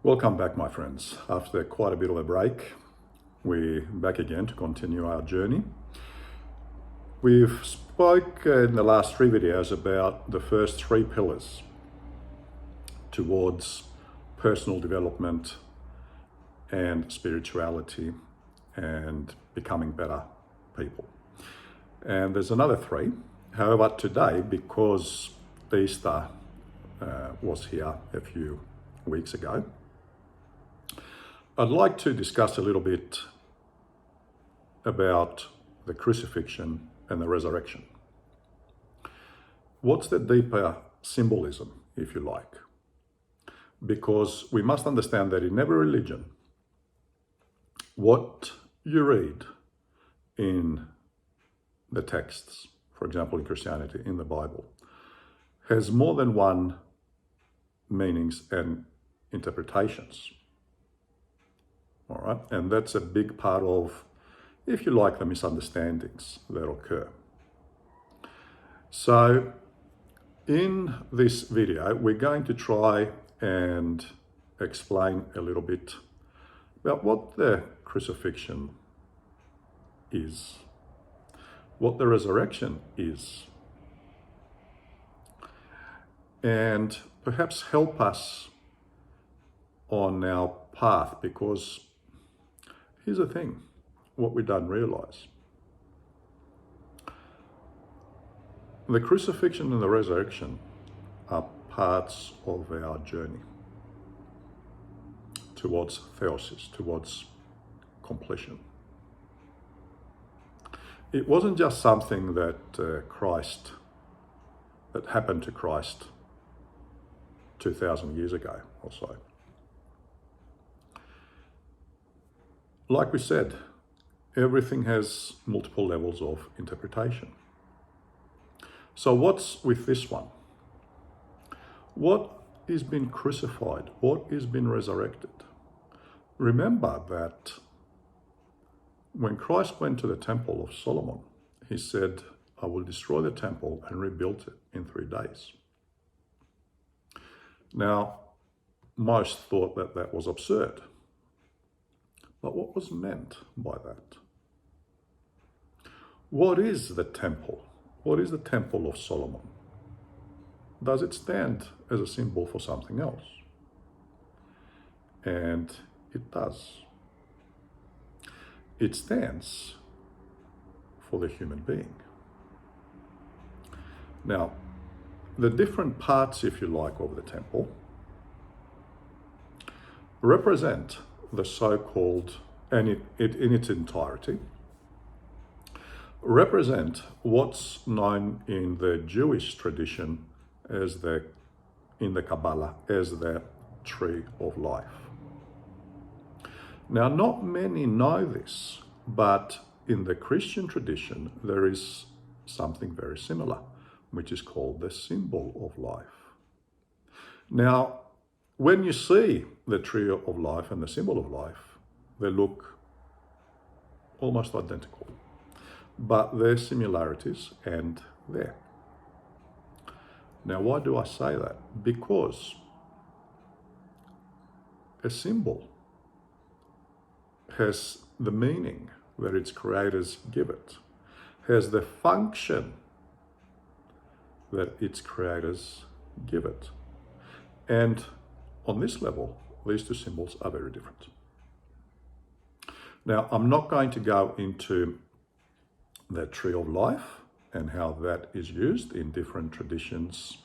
Welcome back, my friends. After quite a bit of a break, we're back again to continue our journey. We've spoke in the last three videos about the first three pillars towards personal development and spirituality and becoming better people. And there's another three. However, today, because Easter was here a few weeks ago, I'd like to discuss a little bit about the crucifixion and the resurrection. What's the deeper symbolism, if you like? Because we must understand that in every religion, what you read in the texts, for example, in Christianity, in the Bible, has more than one meanings and interpretations. All right, and that's a big part of, if you like, the misunderstandings that occur. So in this video, we're going to try and explain a little bit about what the crucifixion is, what the resurrection is, and perhaps help us on our path, because here's the thing, what we don't realize. The crucifixion and the resurrection are parts of our journey towards theosis, towards completion. It wasn't just something that that happened to Christ 2,000 years ago or so. Like we said, everything has multiple levels of interpretation. So what's with this one? What is been crucified? What is been resurrected? Remember that when Christ went to the temple of Solomon, he said, I will destroy the temple and rebuild it in 3 days. Now, most thought that that was absurd. But what was meant by that? What is the temple? What is the temple of Solomon? Does it stand as a symbol for something else? And it does. It stands for the human being. Now, the different parts, if you like, of the temple represent the so-called, and it in its entirety, represent what's known in the Jewish tradition as in the Kabbalah, as the tree of life. Now, not many know this, but in the Christian tradition, there is something very similar, which is called the symbol of life. Now, when you see the tree of life and the symbol of life, they look almost identical, but there are similarities and there. Now, why do I say that? Because a symbol has the meaning that its creators give it, has the function that its creators give it. And on this level, these two symbols are very different. Now, I'm not going to go into the tree of life and how that is used in different traditions,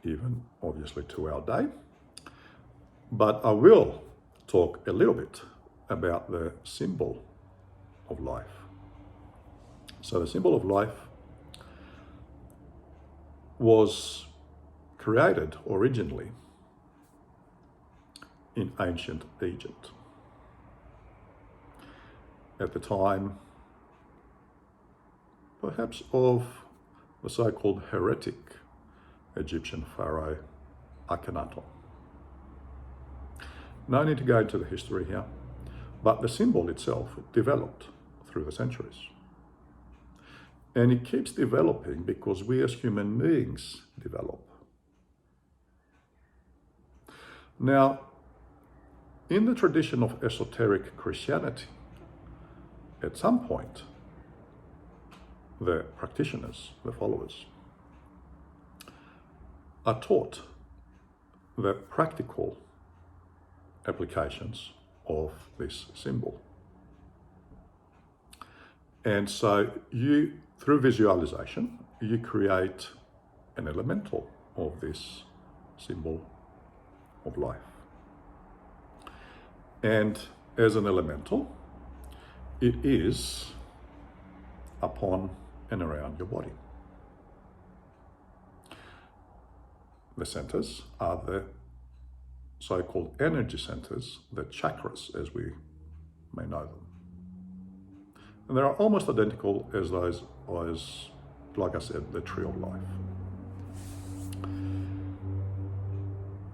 even obviously to our day. But I will talk a little bit about the symbol of life. So the symbol of life was created originally in ancient Egypt. At the time, perhaps of the so-called heretic Egyptian pharaoh Akhenaten. No need to go into the history here, but the symbol itself developed through the centuries. And it keeps developing because we as human beings develop. Now, in the tradition of esoteric Christianity, at some point, the practitioners, the followers, are taught the practical applications of this symbol. And so you, through visualization, you create an elemental of this symbol of life. And as an elemental, it is upon and around your body. The centers are the so-called energy centers, the chakras as we may know them. And they are almost identical as those, like I said, the tree of life.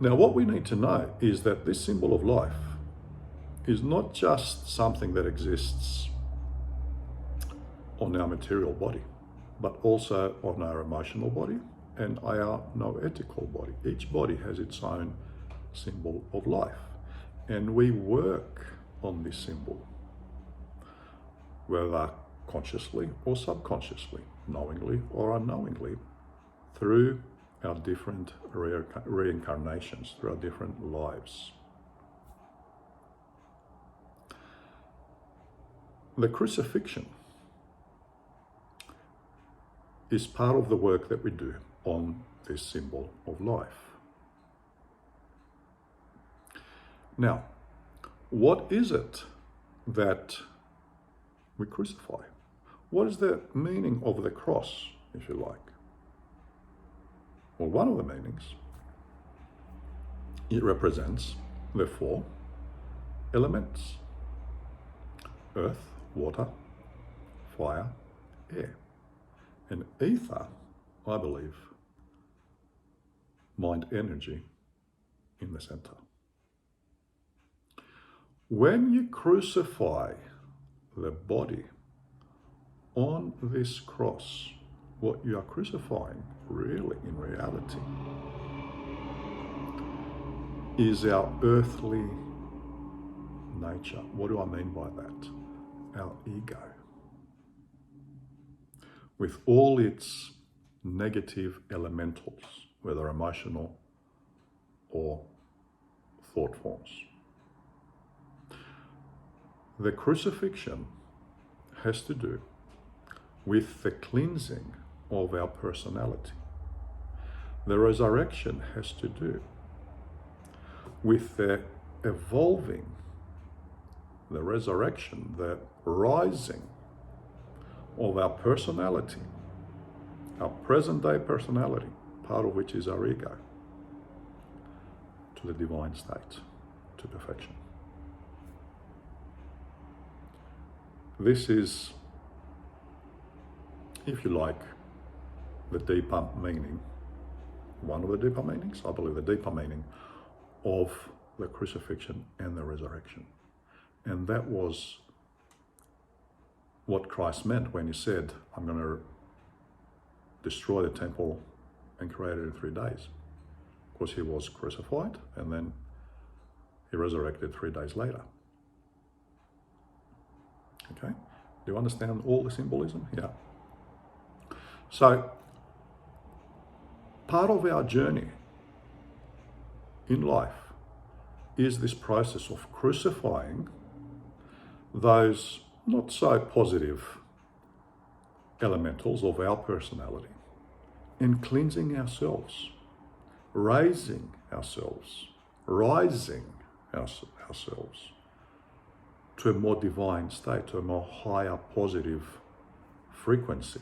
Now, what we need to know is that this symbol of life is not just something that exists on our material body, but also on our emotional body and our noetical body. Each body has its own symbol of life, and we work on this symbol, whether consciously or subconsciously, knowingly or unknowingly, through our different reincarnations, through our different lives. The crucifixion is part of the work that we do on this symbol of life. Now, what is it that we crucify? What is the meaning of the cross, if you like? Well, one of the meanings, it represents the 4 elements: earth, water, fire, air. And ether, I believe, mind energy in the center. When you crucify the body on this cross, what you are crucifying really in reality is our earthly nature. What do I mean by that? Our ego, with all its negative elementals, whether emotional or thought forms. The crucifixion has to do with the cleansing of our personality. The resurrection has to do with the evolving, the resurrection, the rising of our personality, our present day personality, part of which is our ego, to the divine state, to perfection. This is, if you like, the deeper meaning, one of the deeper meanings, I believe the deeper meaning of the crucifixion and the resurrection. And that was what Christ meant when he said, I'm going to destroy the temple and create it in 3 days. Of course, he was crucified and then he resurrected 3 days later. Okay, do you understand all the symbolism? Yeah. So, part of our journey in life is this process of crucifying those not so positive elementals of our personality and cleansing ourselves, raising ourselves, rising ourselves to a more divine state, to a more higher positive frequency.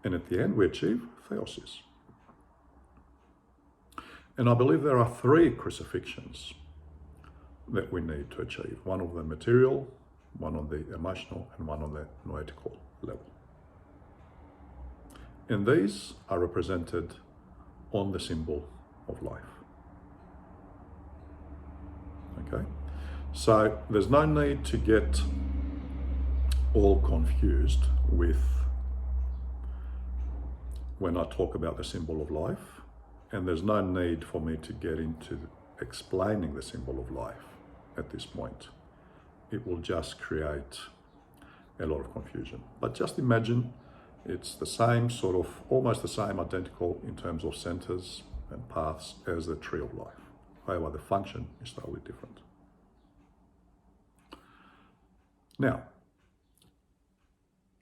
And at the end, we achieve theosis. And I believe there are 3 crucifixions that we need to achieve. One on the material, one on the emotional, and one on the noetical level. And these are represented on the symbol of life. Okay? So there's no need to get all confused with when I talk about the symbol of life, and there's no need for me to get into explaining the symbol of life at this point. It will just create a lot of confusion. But just imagine it's the same sort of, almost the same, identical in terms of centers and paths as the tree of life. However, the function is totally different. Now,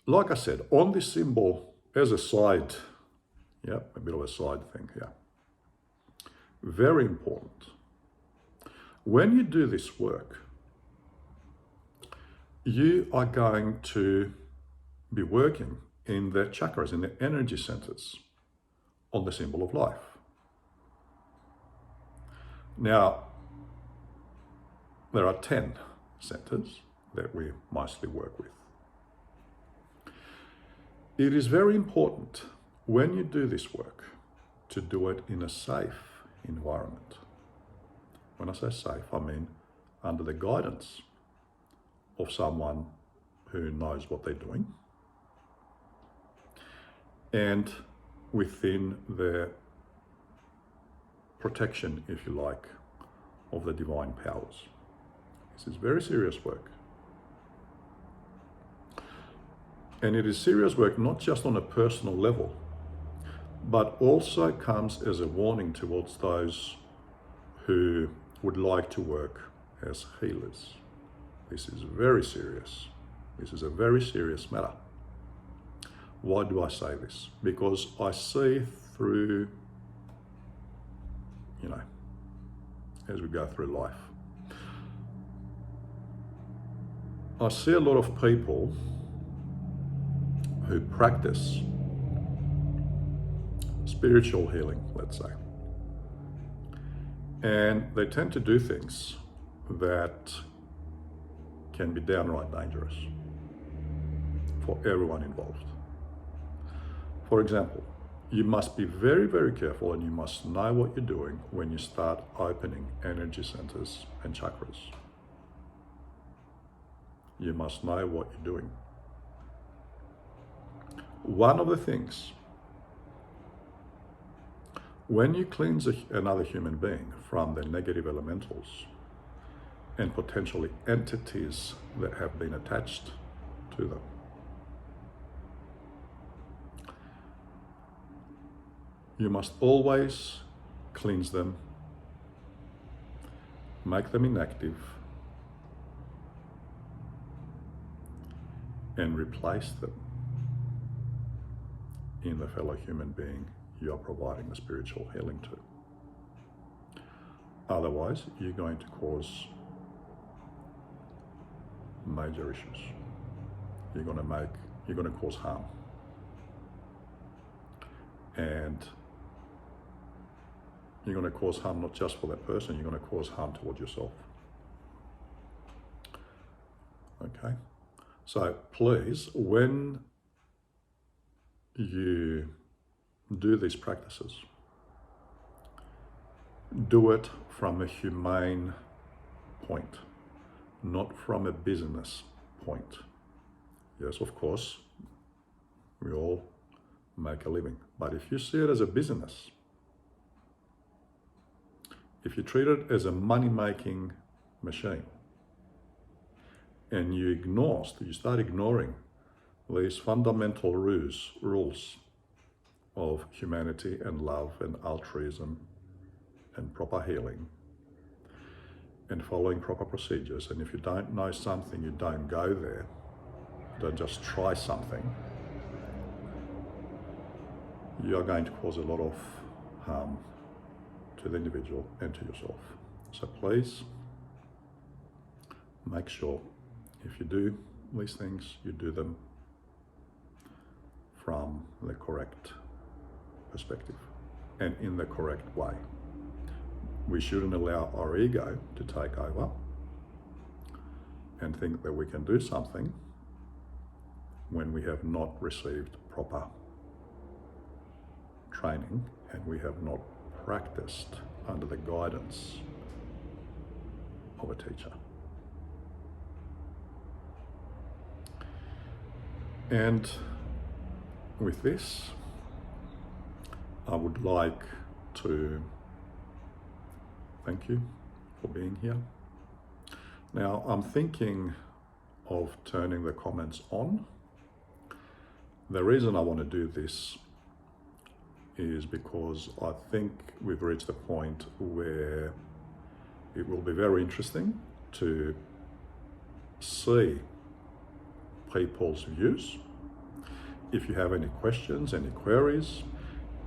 like I said, on this symbol, as a side, a bit of a side thing here, very important. When you do this work, you are going to be working in the chakras, in the energy centers on the symbol of life. Now, there are 10 centers that we mostly work with. It is very important when you do this work to do it in a safe environment. When I say safe, I mean under the guidance of someone who knows what they're doing and within the protection, if you like, of the divine powers. This is very serious work. And it is serious work not just on a personal level, but also comes as a warning towards those who would like to work as healers. This is very serious. This is a very serious matter. Why do I say this? Because I see through, as we go through life, I see a lot of people who practice spiritual healing, let's say. And they tend to do things that can be downright dangerous for everyone involved. For example, you must be very, very careful and you must know what you're doing when you start opening energy centers and chakras. You must know what you're doing. One of the things, when you cleanse another human being from the negative elementals and potentially entities that have been attached to them, you must always cleanse them, make them inactive, and replace them in the fellow human being you are providing the spiritual healing to. Otherwise, you're going to cause major issues. You're going to cause harm. And you're going to cause harm not just for that person, you're going to cause harm towards yourself. Okay? So please, when you do these practices, do it from a humane point, not from a business point. Yes, of course, we all make a living, but if you see it as a business, if you treat it as a money-making machine, and you start ignoring these fundamental rules of humanity and love and altruism and proper healing and following proper procedures, and if you don't know something, you don't go there, don't just try something, you are going to cause a lot of harm to the individual and to yourself. So please make sure if you do these things, you do them from the correct perspective and in the correct way. We shouldn't allow our ego to take over and think that we can do something when we have not received proper training and we have not practiced under the guidance of a teacher. And with this, I would like to thank you for being here. Now, I'm thinking of turning the comments on. The reason I want to do this is because I think we've reached a point where it will be very interesting to see people's views. If you have any questions, any queries,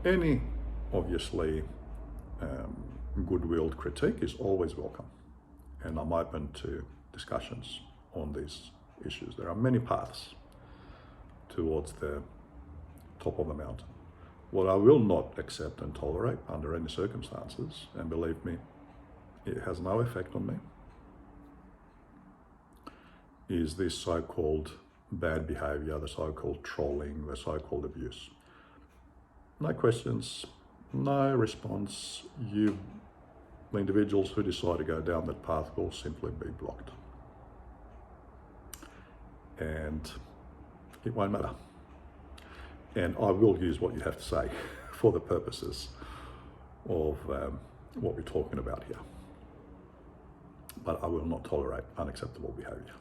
any obviously good-willed critique is always welcome. And I'm open to discussions on these issues. There are many paths towards the top of the mountain. What I will not accept and tolerate under any circumstances, and believe me, it has no effect on me, is this so-called bad behavior, the so-called trolling, the so-called abuse. No questions, no response. The individuals who decide to go down that path will simply be blocked. And it won't matter. And I will use what you have to say for the purposes of what we're talking about here. But I will not tolerate unacceptable behavior.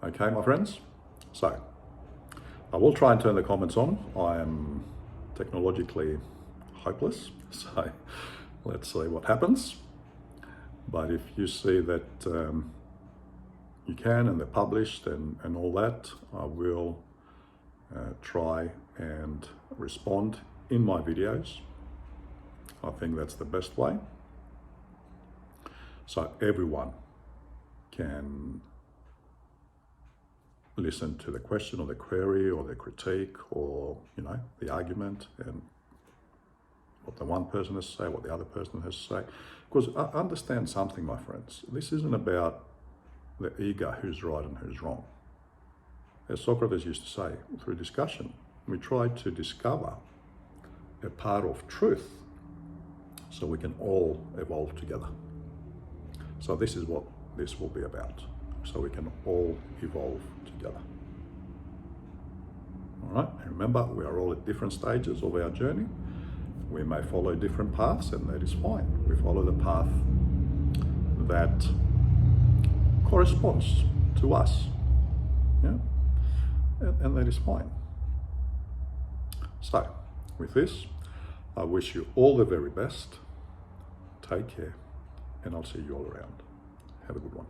Okay, my friends? So, I will try and turn the comments on. I am technologically hopeless, so let's see what happens. But if you see that you can, and they're published and all that, I will try and respond in my videos. I think that's the best way. So everyone can listen to the question or the query or the critique or, the argument and what the one person has to say, what the other person has to say. Because I understand something, my friends. This isn't about the ego, who's right and who's wrong. As Socrates used to say, through discussion, we try to discover a part of truth so we can all evolve together. So this is what this will be about. So we can all evolve together. All right, and remember, we are all at different stages of our journey. We may follow different paths, and that is fine. We follow the path that corresponds to us, yeah? And that is fine. So, with this, I wish you all the very best. Take care, and I'll see you all around. Have a good one.